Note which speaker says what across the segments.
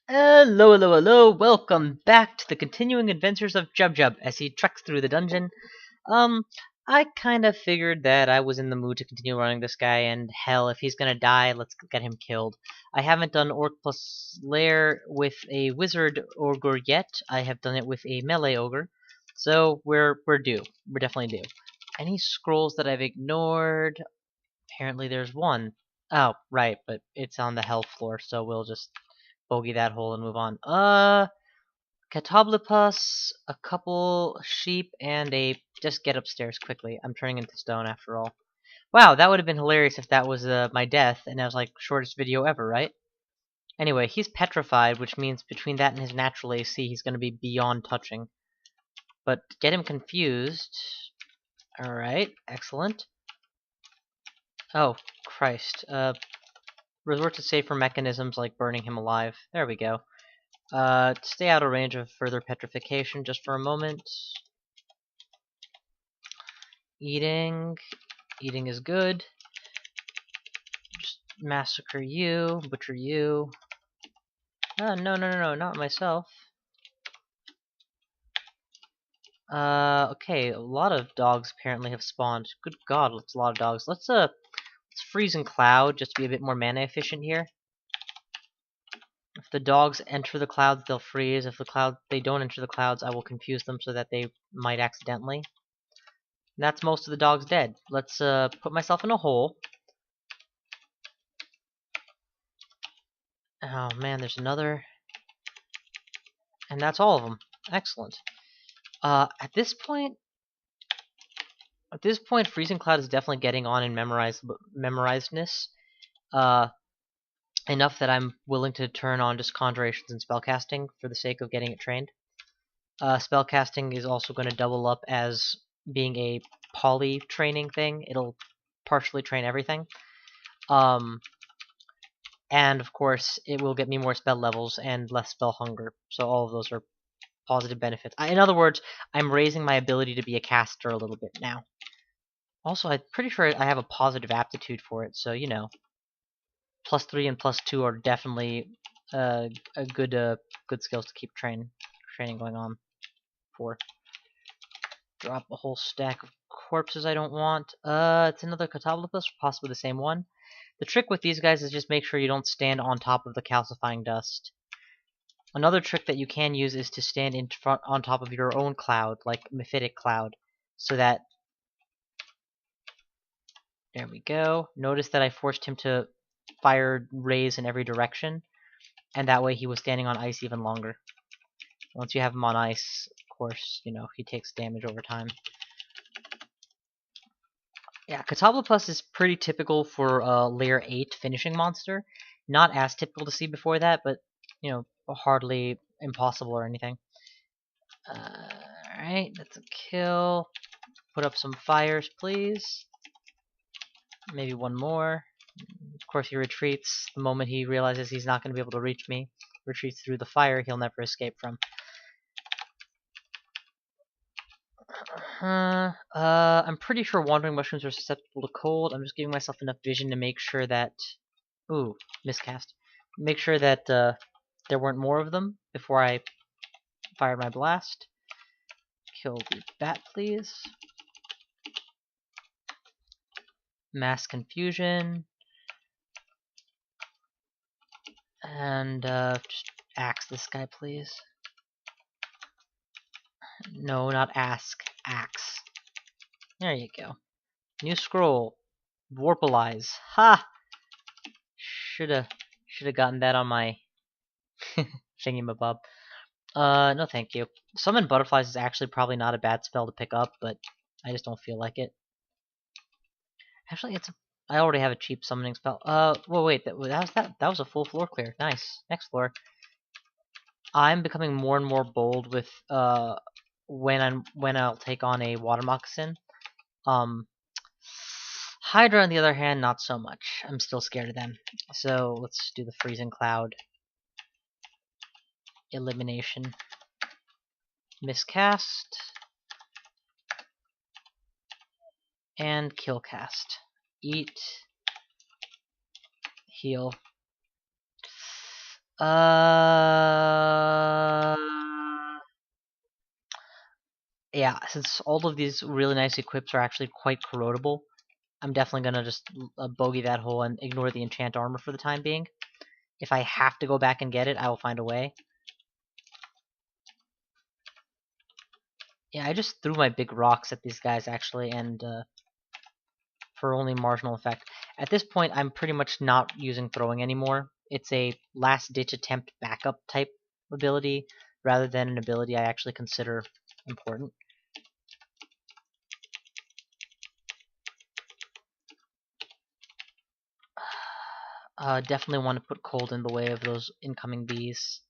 Speaker 1: Hello, hello, hello! Welcome back to the continuing adventures of Jub Jub as he treks through the dungeon. Um, I kind of figured that I was in the mood to continue running this guy, and hell, if he's gonna die, let's get him killed. I haven't done Orc plus Lair with a Wizard Ogre yet. I have done it with a Melee Ogre, so we're due. We're definitely due. Any scrolls that I've ignored? Apparently there's one. Oh, right, but it's on the health floor, so we'll just bogey that hole and move on. Catablopus, a couple sheep, and a... Just get upstairs quickly. I'm turning into stone after all. Wow, that would have been hilarious if that was my death, and that was like shortest video ever, right? Anyway, he's petrified, which means between that and his natural AC, he's going to be beyond touching. But get him confused. Alright, excellent. Oh, Christ. Resort to safer mechanisms like burning him alive. There we go. Stay out of range of further petrification just for a moment. Eating. Eating is good. Just massacre you, butcher you. No, not myself. Okay, a lot of dogs apparently have spawned. Good God, that's a lot of dogs. Let's freeze and cloud just to be a bit more mana efficient here. If the dogs enter the clouds, they'll freeze. If they don't enter the clouds, I will confuse them so that they might accidentally. And that's most of the dogs dead. Let's put myself in a hole. Oh man, there's another. And that's all of them. Excellent. At this point, Freezing Cloud is definitely getting on in memorizedness. Enough that I'm willing to turn on just conjurations and spellcasting for the sake of getting it trained. Spellcasting is also going to double up as being a poly training thing. It'll partially train everything. And of course, it will get me more spell levels and less spell hunger. So all of those are positive benefits. In other words, I'm raising my ability to be a caster a little bit now. Also, I'm pretty sure I have a positive aptitude for it, so you know, +3 and +2 are definitely a good skills to keep training going on for. Drop a whole stack of corpses I don't want. It's another Catablopus, possibly the same one. The trick with these guys is just make sure you don't stand on top of the calcifying dust. Another trick that you can use is to stand in front on top of your own cloud, like Mephitic Cloud, so that... There we go. Notice that I forced him to fire rays in every direction, and that way he was standing on ice even longer. Once you have him on ice, of course, you know, he takes damage over time. Yeah, Catablopus is pretty typical for a Lair 8 finishing monster. Not as typical to see before that, but, you know, hardly impossible or anything. Alright, that's a kill. Put up some fires, please. Maybe one more. Of course, he retreats the moment he realizes he's not going to be able to reach me. Retreats through the fire he'll never escape from. I'm pretty sure wandering mushrooms are susceptible to cold. I'm just giving myself enough vision to make sure that... Ooh, miscast. Make sure that there weren't more of them before I fired my blast. Kill the bat, please. Mass confusion. And just axe this guy, please. No, not ask. Axe. There you go. New scroll. Vorpalize. Ha! Shoulda gotten that on my thingy-mabob. No thank you. Summon butterflies is actually probably not a bad spell to pick up, but I just don't feel like it. Actually, I already have a cheap summoning spell. Well, wait, that was a full floor clear. Nice. Next floor. I'm becoming more and more bold with when I'll take on a water moccasin. Hydra, on the other hand, not so much. I'm still scared of them. So let's do the freezing cloud. Elimination. Miscast. And kill cast. Eat. Heal. yeah, since all of these really nice equips are actually quite corrodable, I'm definitely gonna just bogey that hole and ignore the enchant armor for the time being. If I have to go back and get it, I will find a way. Yeah, I just threw my big rocks at these guys actually, and for only marginal effect. At this point, I'm pretty much not using throwing anymore. It's a last-ditch attempt backup type ability, rather than an ability I actually consider important. Definitely want to put cold in the way of those incoming bees.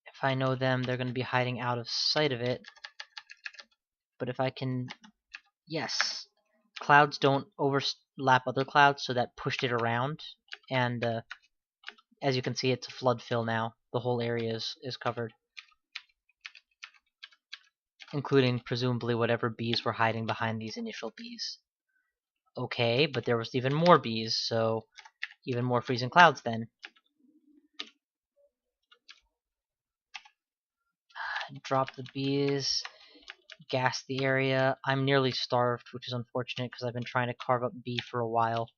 Speaker 1: If I know them, they're going to be hiding out of sight of it. But if I can... Yes! Clouds don't overlap other clouds, so that pushed it around. And as you can see, it's a flood fill now. The whole area is covered. Including, presumably, whatever bees were hiding behind these initial bees. Okay, but there was even more bees, so even more freezing clouds then. Drop the bees. Gas the area. I'm nearly starved, which is unfortunate because I've been trying to carve up bee for a while.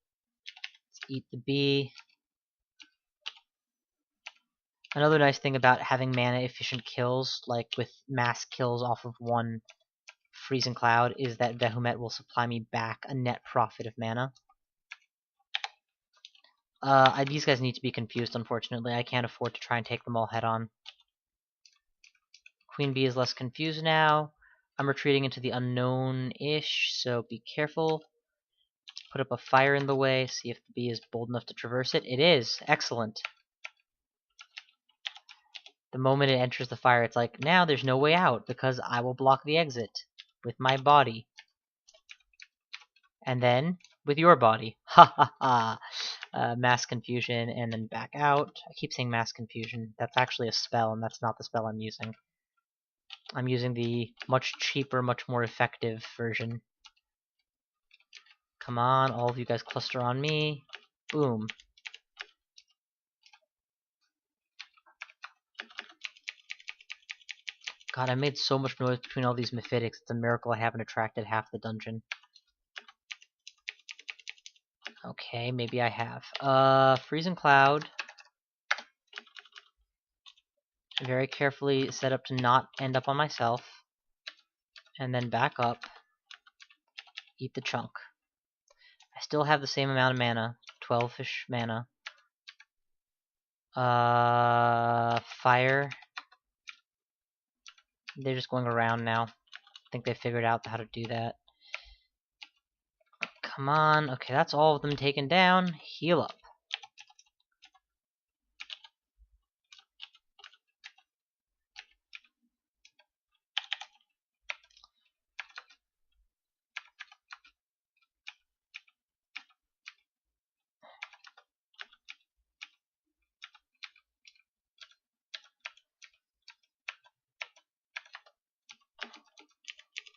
Speaker 1: Let's eat the bee. Another nice thing about having mana efficient kills, like with mass kills off of one freezing cloud, is that Vehumet will supply me back a net profit of mana. These guys need to be confused, unfortunately. I can't afford to try and take them all head on. Queen bee is less confused now. I'm retreating into the unknown-ish, so be careful. Put up a fire in the way, see if the bee is bold enough to traverse it. It is! Excellent! The moment it enters the fire, it's like, now there's no way out, because I will block the exit with my body. And then, with your body. Ha ha ha! Mass confusion, and then back out. I keep saying mass confusion. That's actually a spell, and that's not the spell I'm using. I'm using the much cheaper, much more effective version. Come on, all of you guys cluster on me. Boom. God, I made so much noise between all these Mephitic. It's a miracle I haven't attracted half the dungeon. Okay, maybe I have. Freezing Cloud. Very carefully set up to not end up on myself. And then back up. Eat the chunk. I still have the same amount of mana. 12-ish mana. Fire. They're just going around now. I think they figured out how to do that. Come on. Okay, that's all of them taken down. Heal up.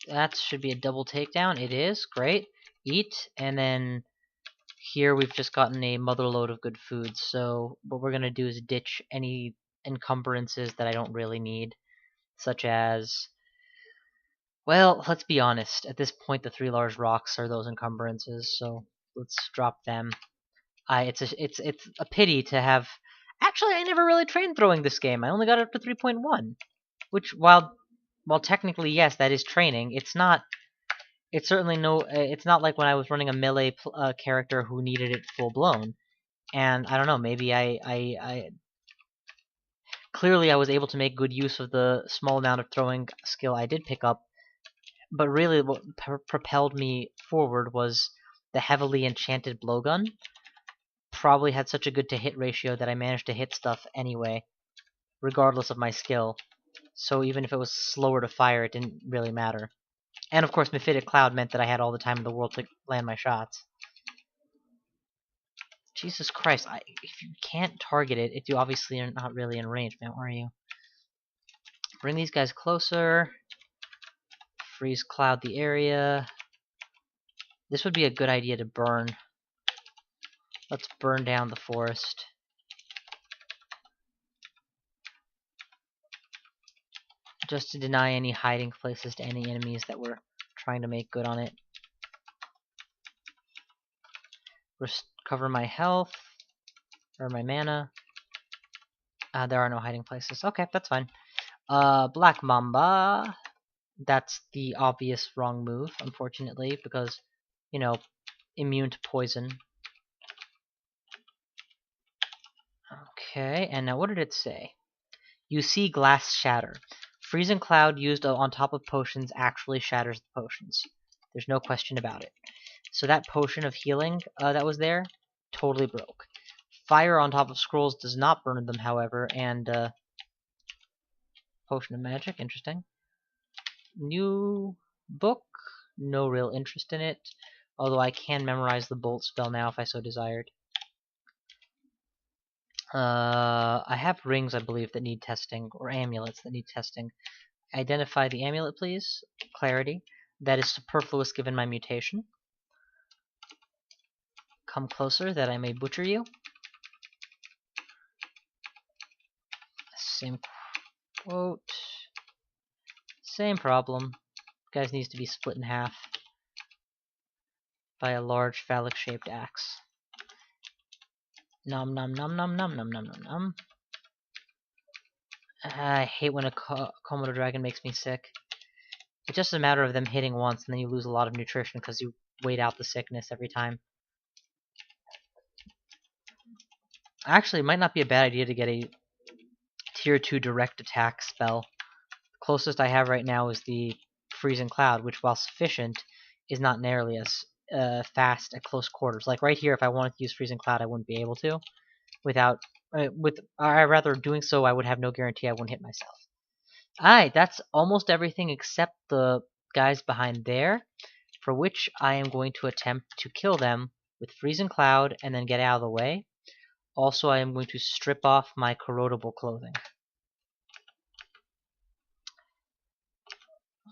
Speaker 1: That should be a double takedown. It is. Great. Eat. And then here we've just gotten a motherload of good food. So what we're going to do is ditch any encumbrances that I don't really need. Such as... Well, let's be honest. At this point, the 3 large rocks are those encumbrances. So let's drop them. It's a pity to have... Actually, I never really trained throwing this game. I only got it up to 3.1. Which, while technically, yes, that is training, it's not... It's certainly no... It's not like when I was running a melee character who needed it full-blown. And, I don't know, maybe Clearly, I was able to make good use of the small amount of throwing skill I did pick up. But really, what propelled me forward was the heavily enchanted blowgun. Probably had such a good to-hit ratio that I managed to hit stuff anyway, regardless of my skill. So even if it was slower to fire, it didn't really matter. And of course, Mephitic Cloud meant that I had all the time in the world to land my shots. Jesus Christ, if you can't target it, if you obviously are not really in range, man, are you? Bring these guys closer. Freeze Cloud the area. This would be a good idea to burn. Let's burn down the forest. just to deny any hiding places to any enemies that were trying to make good on it. Recover my health, or my mana. There are no hiding places. Okay, that's fine. Black Mamba. That's the obvious wrong move, unfortunately, because, you know, immune to poison. Okay, and now what did it say? You see glass shatter. Freezing Cloud used on top of potions actually shatters the potions. There's no question about it. So that potion of healing that was there, totally broke. Fire on top of scrolls does not burn them, however, and potion of magic, interesting. New book, no real interest in it, although I can memorize the bolt spell now if I so desired. I have rings, I believe, that need testing, or amulets that need testing. Identify the amulet, please. Clarity. That is superfluous given my mutation. Come closer that I may butcher you. Same quote. Same problem. Guys needs to be split in half by a large phallic-shaped axe. Nom nom nom nom nom nom nom nom nom. I hate when a Komodo dragon makes me sick. It's just a matter of them hitting once, and then you lose a lot of nutrition because you wait out the sickness every time. Actually, it might not be a bad idea to get a tier 2 direct attack spell. The closest I have right now is the Freezing Cloud, which, while sufficient, is not nearly as fast at close quarters. Like right here, if I wanted to use Freezing Cloud, I wouldn't be able to. Without, rather doing so, I would have no guarantee I wouldn't hit myself. Alright, that's almost everything except the guys behind there, for which I am going to attempt to kill them with Freezing Cloud and then get out of the way. Also, I am going to strip off my corrodable clothing.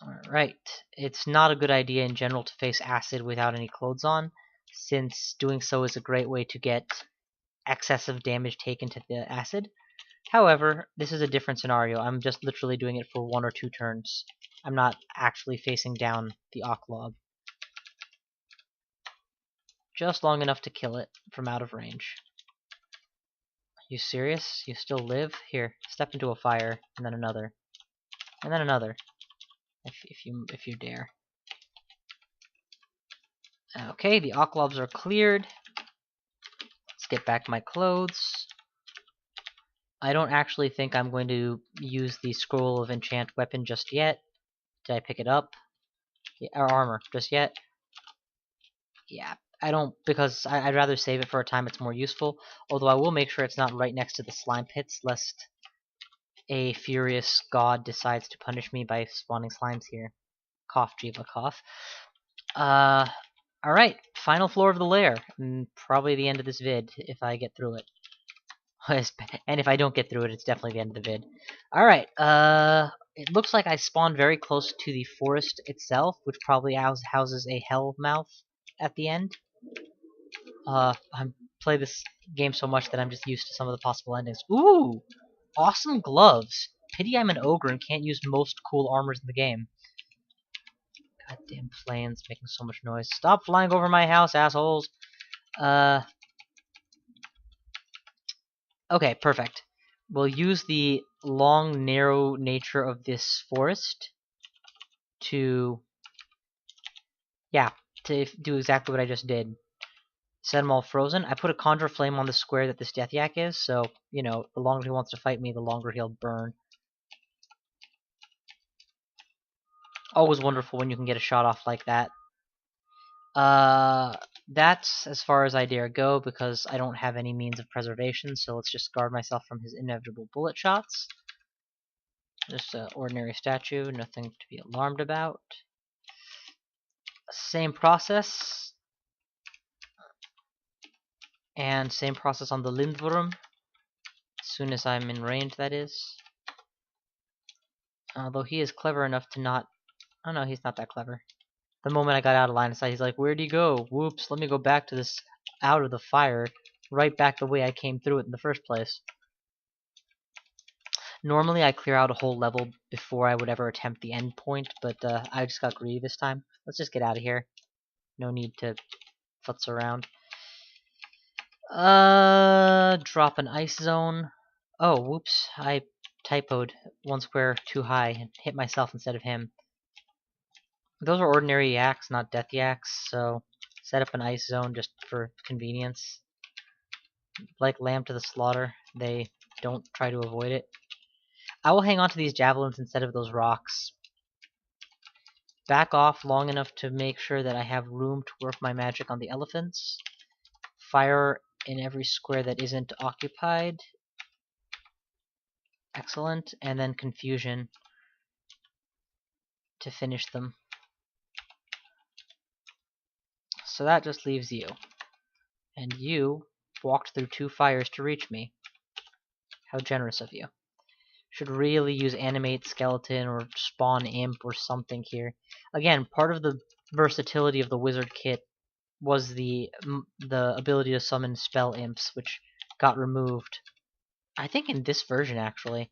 Speaker 1: Alright, it's not a good idea in general to face acid without any clothes on, since doing so is a great way to get excessive damage taken to the acid. However, this is a different scenario. I'm just literally doing it for 1 or 2 turns. I'm not actually facing down the Ocklob. Just long enough to kill it from out of range. You serious? You still live? Here, step into a fire, and then another. And then another. If you dare. Okay, the Ocklobs are cleared. Let's get back my clothes. I don't actually think I'm going to use the Scroll of Enchant weapon just yet. Did I pick it up? Yeah, or armor, just yet? Yeah, I don't, because I'd rather save it for a time it's more useful. Although I will make sure it's not right next to the slime pits, lest a furious god decides to punish me by spawning slimes here. Cough, Jiva, cough. Alright, final floor of the lair. Probably the end of this vid, if I get through it. And if I don't get through it, it's definitely the end of the vid. Alright, it looks like I spawned very close to the forest itself, which probably houses a hell mouth at the end. I play this game so much that I'm just used to some of the possible endings. Ooh! Awesome gloves! Pity I'm an ogre and can't use most cool armors in the game. Goddamn planes making so much noise. Stop flying over my house, assholes! Okay, perfect. We'll use the long, narrow nature of this forest to do exactly what I just did. Set them all frozen. I put a conjure flame on the square that this Death Yak is, so, you know, the longer he wants to fight me, the longer he'll burn. Always wonderful when you can get a shot off like that. That's as far as I dare go, because I don't have any means of preservation, so let's just guard myself from his inevitable bullet shots. Just an ordinary statue, nothing to be alarmed about. Same process. And same process on the Lindworm. As soon as I'm in range, that is. Although he is clever enough to not... Oh no, he's not that clever. The moment I got out of line of sight, he's like, where'd he go? Whoops, let me go back to this, out of the fire, right back the way I came through it in the first place. Normally I clear out a whole level before I would ever attempt the end point, but I just got greedy this time. Let's just get out of here. No need to futz around. Drop an ice zone. Oh, whoops, I typoed one square too high and hit myself instead of him. Those are ordinary yaks, not death yaks, so set up an ice zone just for convenience. Like lamb to the slaughter, they don't try to avoid it. I will hang on to these javelins instead of those rocks. Back off long enough to make sure that I have room to work my magic on the elephants. Fire in every square that isn't occupied. Excellent. And then confusion to finish them. So that just leaves you. And you walked through 2 fires to reach me. How generous of you. Should really use animate skeleton or spawn imp or something here. Again, part of the versatility of the wizard kit was the ability to summon spell imps, which got removed. I think in this version, actually.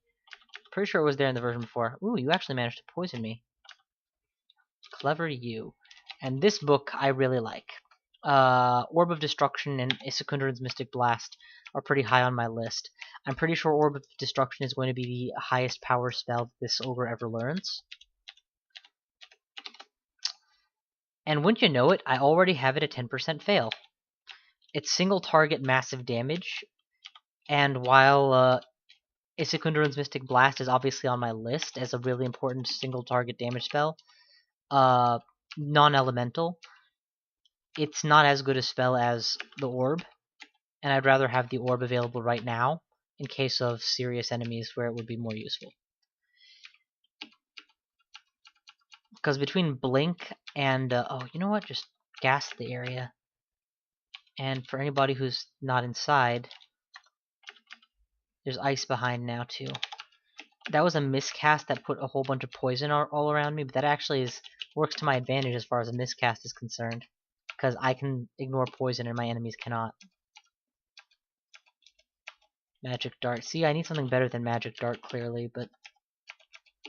Speaker 1: Pretty sure it was there in the version before. Ooh, you actually managed to poison me. Clever you. And this book I really like. Orb of Destruction and Issekundrun's Mystic Blast are pretty high on my list. I'm pretty sure Orb of Destruction is going to be the highest power spell this ogre ever learns. And wouldn't you know it, I already have it at 10% fail. It's single target massive damage, and while Issekundrun's Mystic Blast is obviously on my list as a really important single target damage spell, non-elemental, it's not as good a spell as the Orb, and I'd rather have the Orb available right now in case of serious enemies where it would be more useful. Because between Blink and, oh, you know what, just gas the area. And for anybody who's not inside, there's ice behind now too. That was a miscast that put a whole bunch of poison all around me, but that actually works to my advantage as far as a miscast is concerned. Because I can ignore poison and my enemies cannot. Magic Dart. See, I need something better than Magic Dart, clearly, but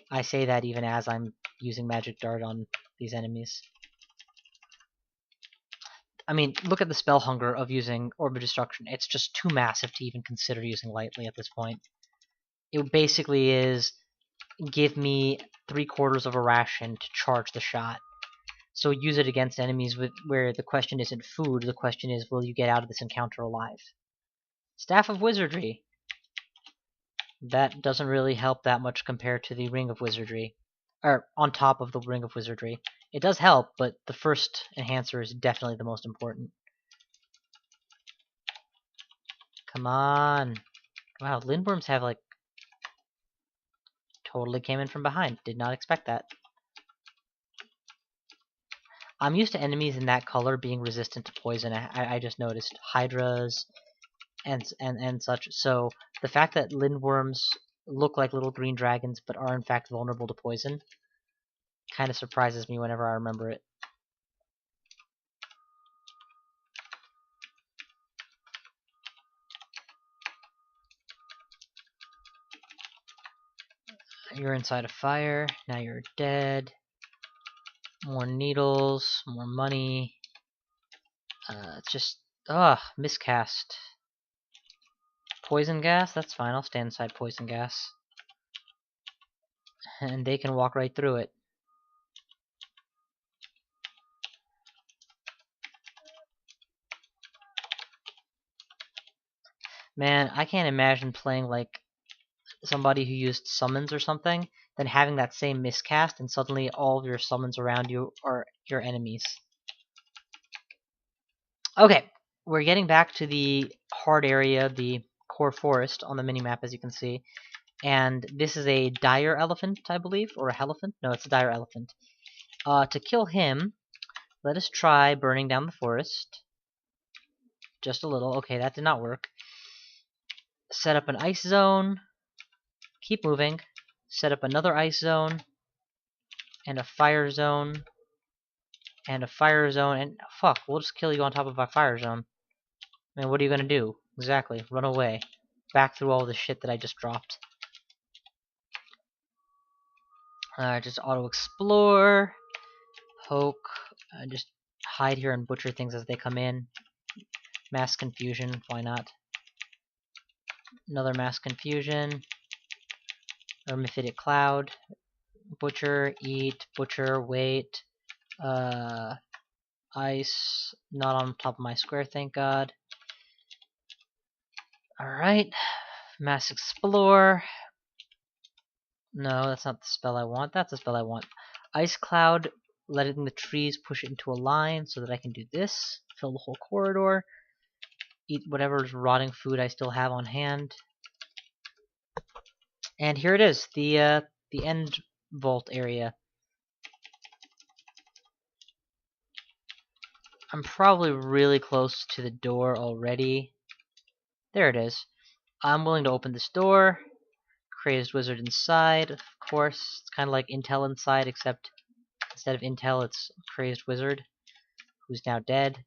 Speaker 1: I say that even as I'm using Magic Dart on these enemies. I mean, look at the spell hunger of using Orb of Destruction. It's just too massive to even consider using lightly at this point. It basically is, give me 3/4 of a ration to charge the shot. So use it against enemies where the question isn't food, the question is, will you get out of this encounter alive? Staff of Wizardry. That doesn't really help that much compared to the Ring of Wizardry. Or, on top of the Ring of Wizardry. It does help, but the first enhancer is definitely the most important. Come on. Wow, Lindworms have, like, totally came in from behind. Did not expect that. I'm used to enemies in that color being resistant to poison. I just noticed hydras and such. So the fact that lindworms look like little green dragons but are in fact vulnerable to poison kind of surprises me whenever I remember it. You're inside a fire. Now you're dead. More needles. More money. It's just... miscast. Poison gas? That's fine. I'll stand inside poison gas. And they can walk right through it. Man, I can't imagine playing like somebody who used summons or something, then having that same miscast and suddenly all of your summons around you are your enemies. Okay, we're getting back to the hard area, the core forest on the minimap, as you can see. And this is a dire elephant, I believe, or a helephant? No, it's a dire elephant. To kill him, let us try burning down the forest. Just a little. Okay, that did not work. Set up an ice zone. Keep moving. Set up another ice zone. And a fire zone. And a fire zone. And fuck, we'll just kill you on top of our fire zone. I mean, what are you gonna do? Exactly, run away. Back through all the shit that I just dropped. Just auto-explore, poke, just hide here and butcher things as they come in. Mass confusion, why not? Another mass confusion. Hermaphitic cloud. Butcher, eat, butcher, wait. Ice, not on top of my square, thank God. Alright, mass explore. No, that's not the spell I want. That's the spell I want. Ice cloud, letting the trees push it into a line so that I can do this. Fill the whole corridor. Eat whatever's rotting food I still have on hand. And here it is, the end vault area. I'm probably really close to the door already. There it is. I'm willing to open this door. Crazed wizard inside, of course. It's kind of like Intel inside, except instead of Intel, it's crazed wizard, who's now dead.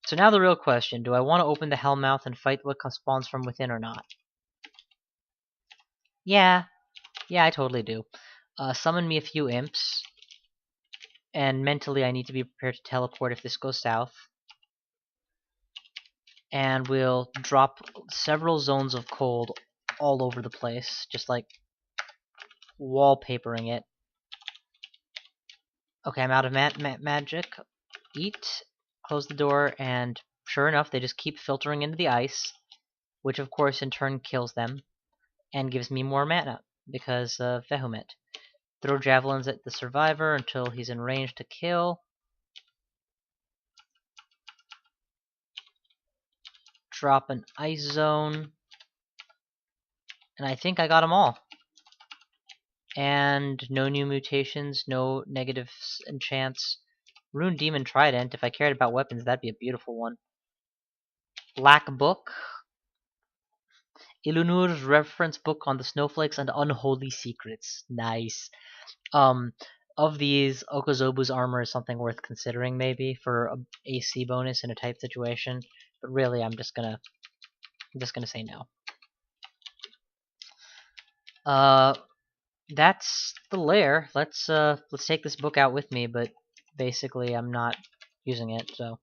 Speaker 1: So now the real question, do I want to open the Hellmouth and fight what spawns from within or not? Yeah, I totally do. Summon me a few imps, and mentally I need to be prepared to teleport if this goes south. And we'll drop several zones of cold all over the place, just like wallpapering it. Okay, I'm out of magic. Eat, close the door, and sure enough, they just keep filtering into the ice, which of course in turn kills them, and gives me more mana, because of Vehumet. Throw javelins at the survivor until he's in range to kill. Drop an ice zone. And I think I got them all. And no new mutations, no negative enchants. Rune Demon Trident, if I cared about weapons, that'd be a beautiful one. Black Book. Ilunur's reference book on the snowflakes and unholy secrets. Nice. Of these, Okazobu's armor is something worth considering maybe for a AC bonus in a type situation. But really, I'm just gonna say no. That's the lair. Let's take this book out with me, but basically I'm not using it, so.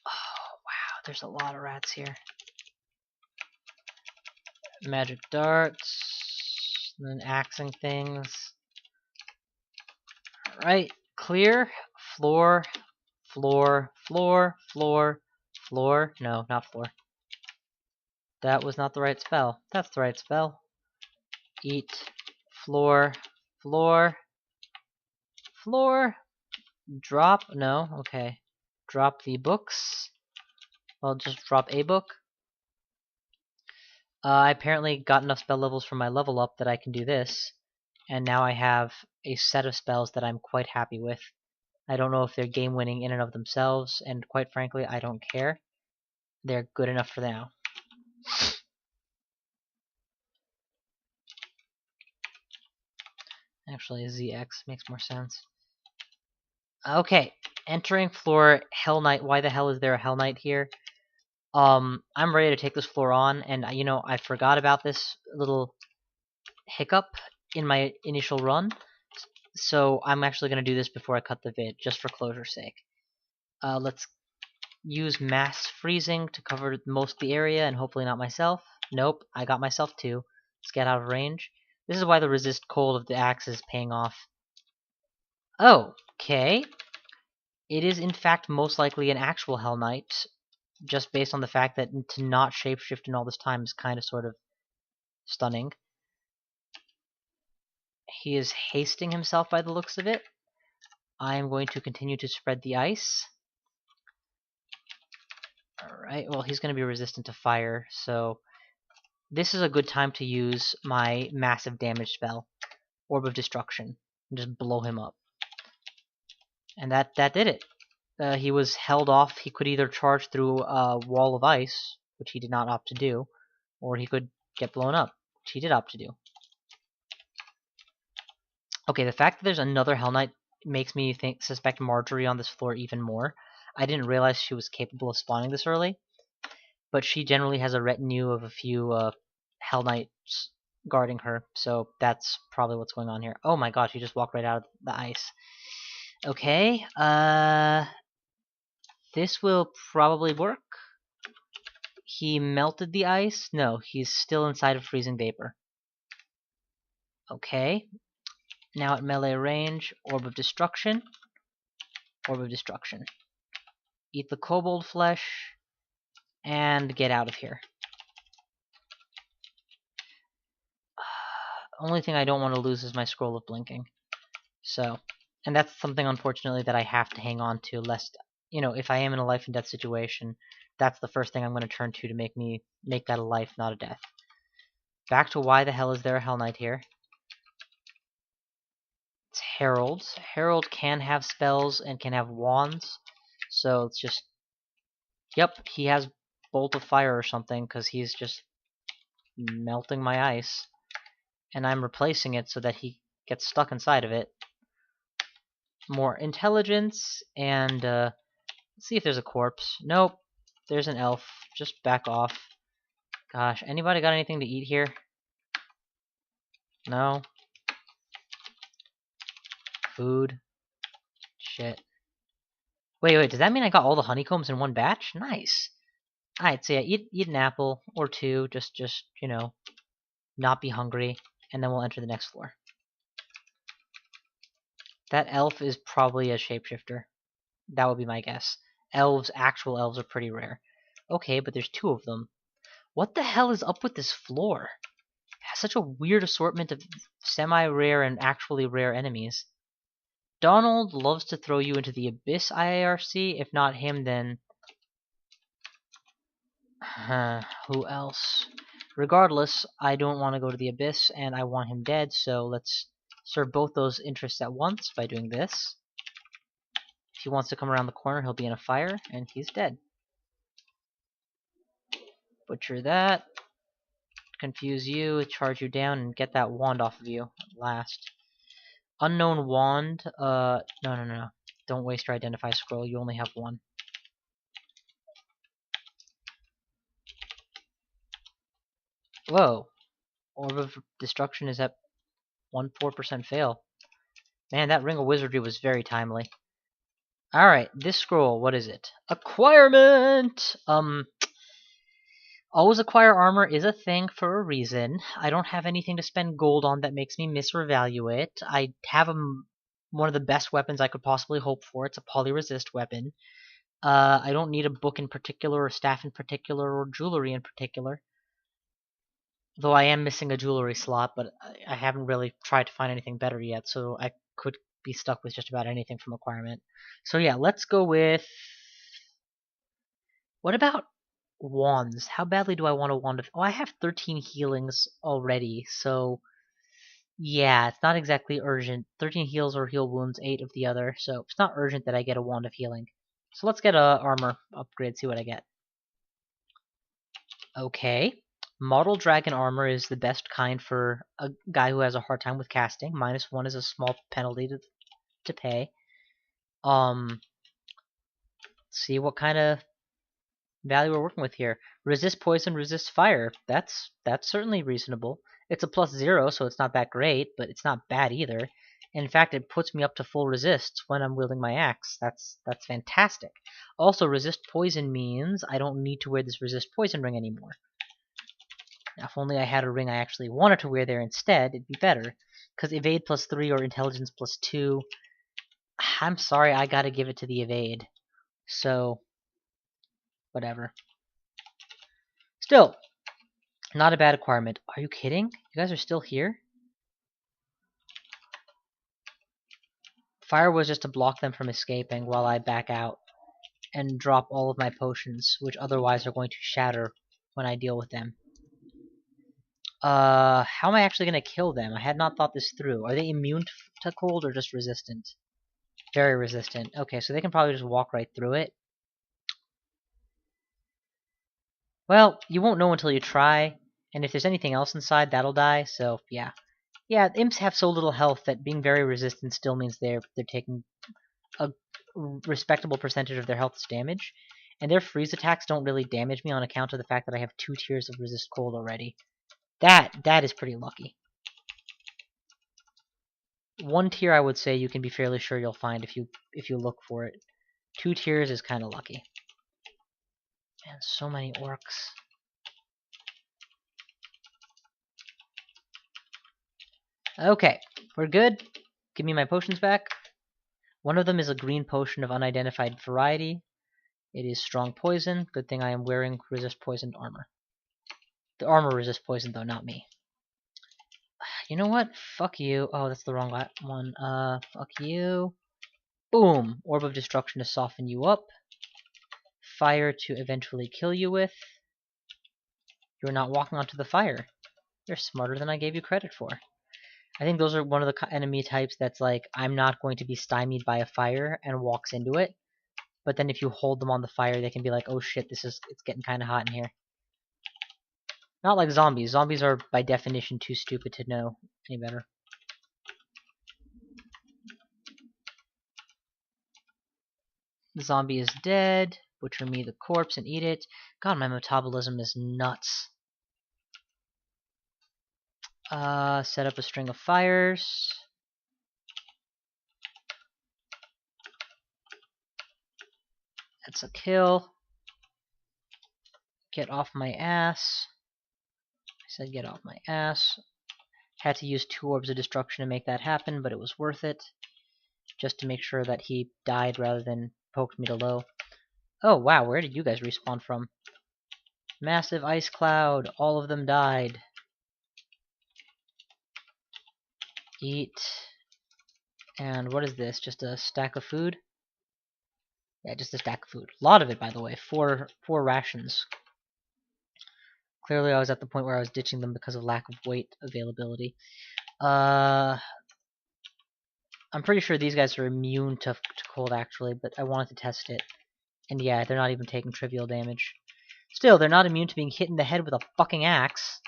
Speaker 1: Oh wow, there's a lot of rats here. Magic darts, and then axing things. Alright, clear, floor, floor, floor, floor, floor. No, not floor. That was not the right spell. That's the right spell. Eat, floor, floor, floor. Drop, no, okay. Drop the books. I'll just drop a book. I apparently got enough spell levels from my level up that I can do this. And now I have a set of spells that I'm quite happy with. I don't know if they're game winning in and of themselves, and quite frankly, I don't care. They're good enough for now. Actually, ZX makes more sense. Okay, entering floor, Hell Knight. Why the hell is there a Hell Knight here? I'm ready to take this floor on, and you know, I forgot about this little hiccup in my initial run, so I'm actually going to do this before I cut the vid, just for closure's sake. Let's use mass freezing to cover most of the area, and hopefully not myself. Nope, I got myself too. Let's get out of range. This is why the resist cold of the axe is paying off. Okay. It is in fact most likely an actual Hell Knight, just based on the fact that to not shapeshift in all this time is kind of sort of stunning. He is hasting himself by the looks of it. I am going to continue to spread the ice. Alright, well he's going to be resistant to fire, so this is a good time to use my massive damage spell, Orb of Destruction, and just blow him up. And that did it. He was held off. He could either charge through a wall of ice, which he did not opt to do, or he could get blown up, which he did opt to do. Okay, the fact that there's another Hell Knight makes me suspect Marjorie on this floor even more. I didn't realize she was capable of spawning this early, but she generally has a retinue of a few Hell Knights guarding her, so that's probably what's going on here. Oh my gosh, he just walked right out of the ice. Okay, this will probably work. He melted the ice? No, he's still inside of freezing vapor. Okay, now at melee range, Orb of Destruction. Orb of Destruction. Eat the kobold flesh, and get out of here. Only thing I don't want to lose is my Scroll of Blinking. So, and that's something unfortunately that I have to hang on to, lest, you know, if I am in a life and death situation, that's the first thing I'm going to turn to make that a life, not a death. Back to why the hell is there a Hell Knight here? It's Herald. Herald can have spells and can have wands, so it's just, yep, he has Bolt of Fire or something, because he's just melting my ice. And I'm replacing it so that he gets stuck inside of it. More intelligence, and let's see if there's a corpse. Nope, there's an elf. Just back off. Gosh, anybody got anything to eat here? No? Food? Shit. Wait, does that mean I got all the honeycombs in one batch? Nice. Alright, so yeah, eat an apple or two, just you know, not be hungry, and then we'll enter the next floor. That elf is probably a shapeshifter. That would be my guess. Actual elves are pretty rare. Okay, but there's two of them. What the hell is up with this floor? It has such a weird assortment of semi-rare and actually rare enemies. Donald loves to throw you into the abyss, IARC. If not him, then... who else? Regardless, I don't want to go to the abyss, and I want him dead, so let's serve both those interests at once by doing this. If he wants to come around the corner, he'll be in a fire, and he's dead. Butcher that. Confuse you, charge you down, and get that wand off of you at last. Unknown wand. No. Don't waste your identify scroll. You only have one. Whoa. Orb of Destruction is at 1-4% fail. Man, that Ring of Wizardry was very timely. Alright, this scroll, what is it? Acquirement! Always acquire armor is a thing for a reason. I don't have anything to spend gold on that makes me misrevalue it. I have one of the best weapons I could possibly hope for. It's a polyresist weapon. I don't need a book in particular, or staff in particular, or jewelry in particular. Though I am missing a jewelry slot, but I haven't really tried to find anything better yet, so I could be stuck with just about anything from acquirement. So yeah, let's go with... What about wands? How badly do I want a wand of... Oh, I have 13 healings already, so... Yeah, it's not exactly urgent. 13 heals or heal wounds, 8 of the other, so it's not urgent that I get a wand of healing. So let's get a armor upgrade, see what I get. Okay. Model Dragon Armor is the best kind for a guy who has a hard time with casting. -1 is a small penalty to pay. Let's see what kind of value we're working with here. Resist poison, resist fire. That's certainly reasonable. It's a +0, so it's not that great, but it's not bad either. In fact, it puts me up to full resists when I'm wielding my axe. That's fantastic. Also, resist poison means I don't need to wear this resist poison ring anymore. Now, if only I had a ring I actually wanted to wear there instead, it'd be better. Because evade +3 or intelligence +2, I'm sorry, I gotta give it to the evade. So, whatever. Still, not a bad acquirement. Are you kidding? You guys are still here? Fire was just to block them from escaping while I back out and drop all of my potions, which otherwise are going to shatter when I deal with them. How am I actually going to kill them? I had not thought this through. Are they immune to cold or just resistant? Very resistant. Okay, so they can probably just walk right through it. Well, you won't know until you try, and if there's anything else inside, that'll die, so yeah. Yeah, imps have so little health that being very resistant still means they're taking a respectable percentage of their health's damage, and their freeze attacks don't really damage me on account of the fact that I have 2 tiers of resist cold already. That is pretty lucky. 1 tier I would say you can be fairly sure you'll find if you look for it. 2 tiers is kind of lucky. Man, so many orcs. Okay, we're good. Give me my potions back. One of them is a green potion of unidentified variety. It is strong poison. Good thing I am wearing resist poison armor. The armor resists poison though, not me. You know what? Fuck you. Oh, that's the wrong one. Fuck you. Boom! Orb of Destruction to soften you up. Fire to eventually kill you with. You're not walking onto the fire. You're smarter than I gave you credit for. I think those are one of the enemy types that's like, I'm not going to be stymied by a fire, and walks into it. But then if you hold them on the fire, they can be like, oh shit, it's getting kind of hot in here. Not like zombies. Zombies are, by definition, too stupid to know any better. The zombie is dead. Butcher me the corpse and eat it. God, my metabolism is nuts. Set up a string of fires. That's a kill. Get off my ass. I said get off my ass. Had to use 2 orbs of destruction to make that happen, but it was worth it. Just to make sure that he died rather than poked me to low. Oh wow, where did you guys respawn from? Massive ice cloud. All of them died. Eat. And what is this? Just a stack of food? Yeah, just a stack of food. A lot of it, by the way. Four rations. Clearly I was at the point where I was ditching them because of lack of weight availability. I'm pretty sure these guys are immune to cold, actually, but I wanted to test it. And yeah, they're not even taking trivial damage. Still, they're not immune to being hit in the head with a fucking axe.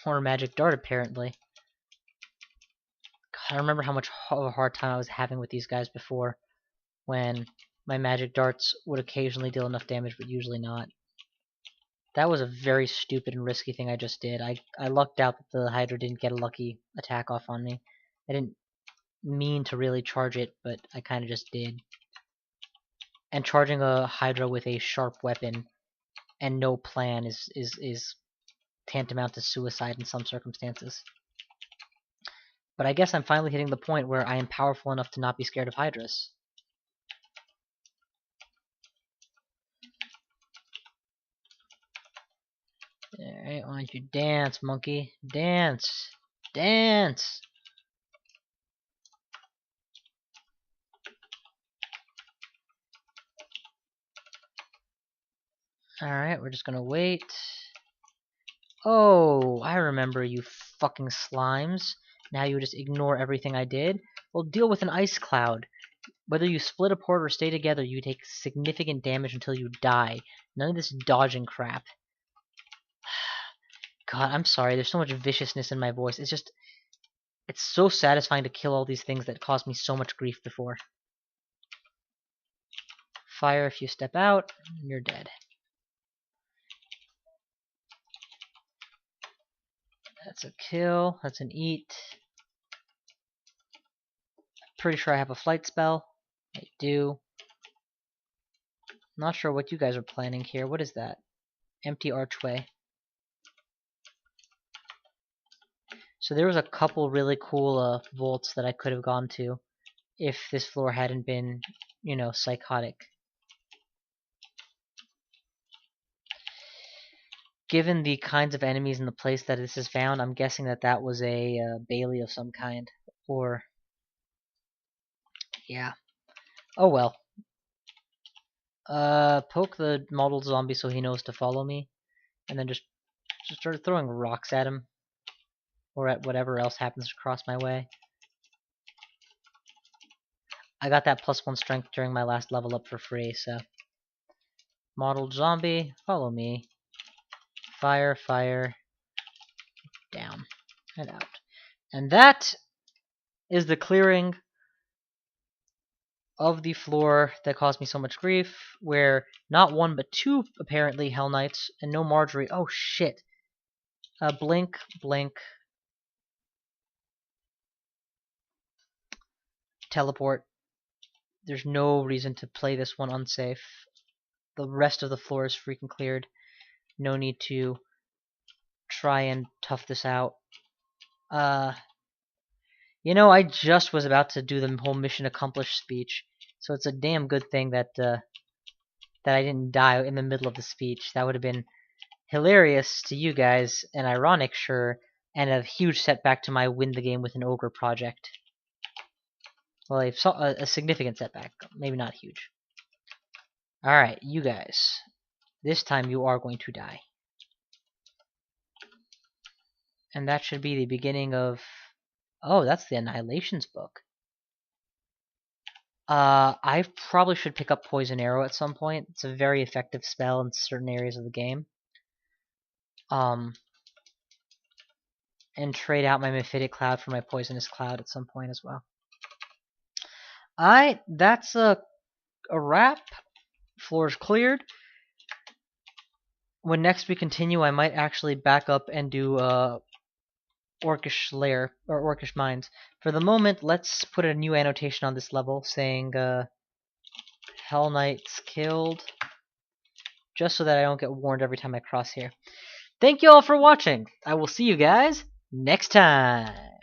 Speaker 1: Or a magic dart, apparently. God, I remember how much of a hard time I was having with these guys before, when my magic darts would occasionally deal enough damage, but usually not. That was a very stupid and risky thing I just did. I lucked out that the Hydra didn't get a lucky attack off on me. I didn't mean to really charge it, but I kind of just did. And charging a Hydra with a sharp weapon and no plan is tantamount to suicide in some circumstances. But I guess I'm finally hitting the point where I am powerful enough to not be scared of Hydras. Alright, why don't you dance, monkey? Dance! Dance! Alright, we're just gonna wait. Oh, I remember you fucking slimes. Now you just ignore everything I did? Well, deal with an ice cloud. Whether you split apart or stay together, you take significant damage until you die. None of this dodging crap. God, I'm sorry, there's so much viciousness in my voice. It's so satisfying to kill all these things that caused me so much grief before. Fire if you step out, you're dead. That's a kill, that's an eat. Pretty sure I have a flight spell. I do. Not sure what you guys are planning here. What is that? Empty archway. So there was a couple really cool vaults that I could have gone to if this floor hadn't been, you know, psychotic. Given the kinds of enemies in the place that this is found, I'm guessing that was a Bailey of some kind. Or, yeah. Oh well. Poke the mottled zombie so he knows to follow me. And then just start throwing rocks at him. Or at whatever else happens to cross my way. I got that +1 strength during my last level up for free, so. Mottled zombie, follow me. Fire, fire. Down. And out. And that is the clearing of the floor that caused me so much grief, where not one but two apparently Hell Knights and no Marjorie. Oh shit. Blink, blink, teleport. There's no reason to play this one unsafe. The rest of the floor is freaking cleared. No need to try and tough this out. You know, I just was about to do the whole mission accomplished speech, so it's a damn good thing that that I didn't die in the middle of the speech. That would have been hilarious to you guys, and ironic, sure, and a huge setback to my win the game with an ogre project. Well, a significant setback, maybe not huge. Alright, you guys. This time you are going to die. And that should be the beginning of... Oh, that's the Annihilations book. I probably should pick up Poison Arrow at some point. It's a very effective spell in certain areas of the game. And trade out my Mephitic Cloud for my Poisonous Cloud at some point as well. Alright, that's a wrap. Floor is cleared. When next we continue, I might actually back up and do Orcish Lair, or Orcish Mines. For the moment, let's put a new annotation on this level saying Hell Knights killed, just so that I don't get warned every time I cross here. Thank you all for watching. I will see you guys next time.